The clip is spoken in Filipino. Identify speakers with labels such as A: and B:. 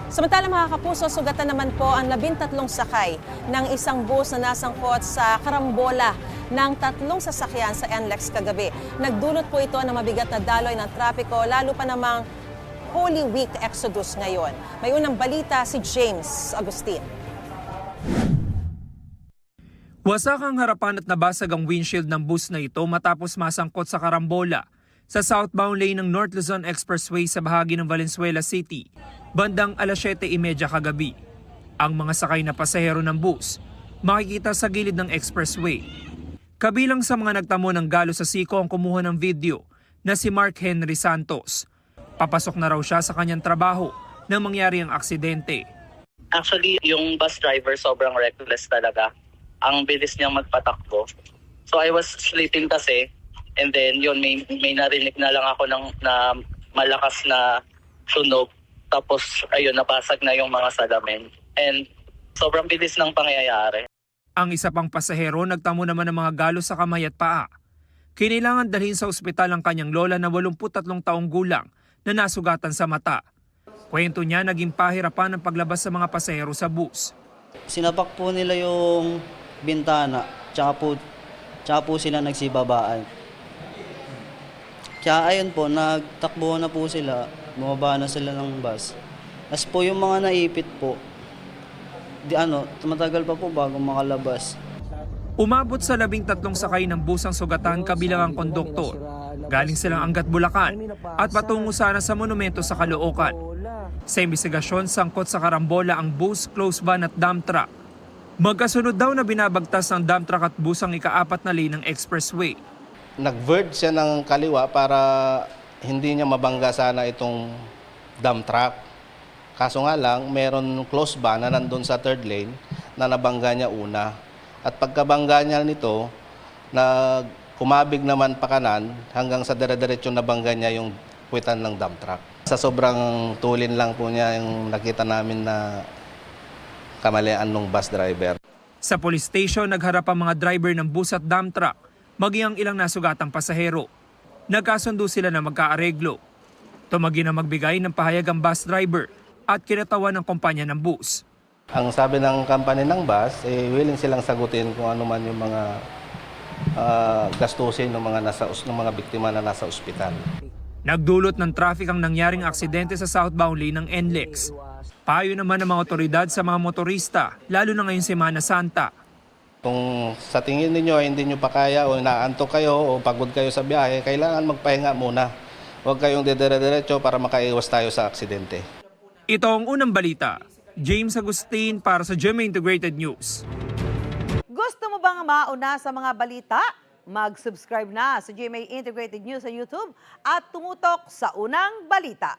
A: Samantala mga kapuso, sugatan naman po ang 13 sakay ng isang bus na nasangkot sa karambola ng 3 sasakyan sa NLEX kagabi. Nagdulot po ito ng mabigat na daloy ng trapiko, lalo pa namang Holy Week Exodus ngayon. May unang balita si James Agustin.
B: Wasak ang harapan at nabasag ang windshield ng bus na ito matapos masangkot sa karambola sa southbound lane ng North Luzon Expressway sa bahagi ng Valenzuela City, bandang alas 7:30 kagabi. Ang mga sakay na pasahero ng bus makikita sa gilid ng expressway. Kabilang sa mga nagtamo ng galo sa siko ang kumuha ng video na si Mark Henry Santos. Papasok na raw siya sa kanyang trabaho nang mangyari ang aksidente.
C: Actually, yung bus driver sobrang reckless talaga. Ang bilis niyang magpatakbo. So I was sleeping kasi, and then yun, may narinig na lang ako na malakas na sunog. Tapos ayun, nabasag na yung mga salamin. And sobrang bilis ng pangyayari.
B: Ang isa pang pasahero nagtamo naman ng mga galo sa kamay at paa. Kinailangan dalhin sa ospital ang kanyang lola na 83 taong gulang na nasugatan sa mata. Kwento niya, naging pahirapan ang paglabas sa mga pasahero sa bus.
D: Sinapak po nila yung bintana, tsaka po sila nagsibabaan. Kaya ayun po, nagtakbo na po sila, bumaba na sila ng bus. As po yung mga naipit po, tumatagal pa po bago makalabas.
B: Umabot sa 13 sakay ng bus ang sugatan kabilang ang konduktor. Galing silang Angat, Bulacan at patungo sana sa monumento sa Caloocan. Sa investigasyon, sangkot sa karambola ang bus, close van at dump truck. Magkasunod daw na binabagtas ng dump truck at bus ang ika-4 na lane ng expressway.
E: Nag-vert siya ng kaliwa para hindi niya mabangga sana itong dump truck. Kaso nga lang, meron close van na nandun sa third lane na nabangga niya una. At pagkabangga niya nito, kumabig naman pa kanan hanggang sa dire-diretso nabangga niya yung puwitan ng dump truck. Sa sobrang tulin lang po niya yung nakita namin na kamalian ng bus driver.
B: Sa police station, nagharap ang mga driver ng bus at dump truck, maging ang ilang nasugatang pasahero. Nagkasundo sila na magkaareglo. Tumagi na magbigay ng pahayag ang bus driver at kinatawan ng kumpanya ng bus.
E: Ang sabi ng company ng bus, willing silang sagutin kung ano man yung mga gastusin ng mga biktima na nasa ospital.
B: Nagdulot ng traffic ang nangyaring aksidente sa southbound lane ng NLEX. Payo naman ng mga otoridad sa mga motorista, lalo na ngayong Semana Santa.
E: Kung sa tingin ninyo hindi nyo pa kaya o inaantok kayo o pagod kayo sa biyahe, kailangan magpahinga muna. Huwag kayong dire-diretso para makaiwas tayo sa aksidente.
B: Ito ang unang balita. James Agustin para sa GMA Integrated News.
F: Gusto mo bang mauna sa mga balita? Mag-subscribe na sa GMA Integrated News sa YouTube at tumutok sa unang balita.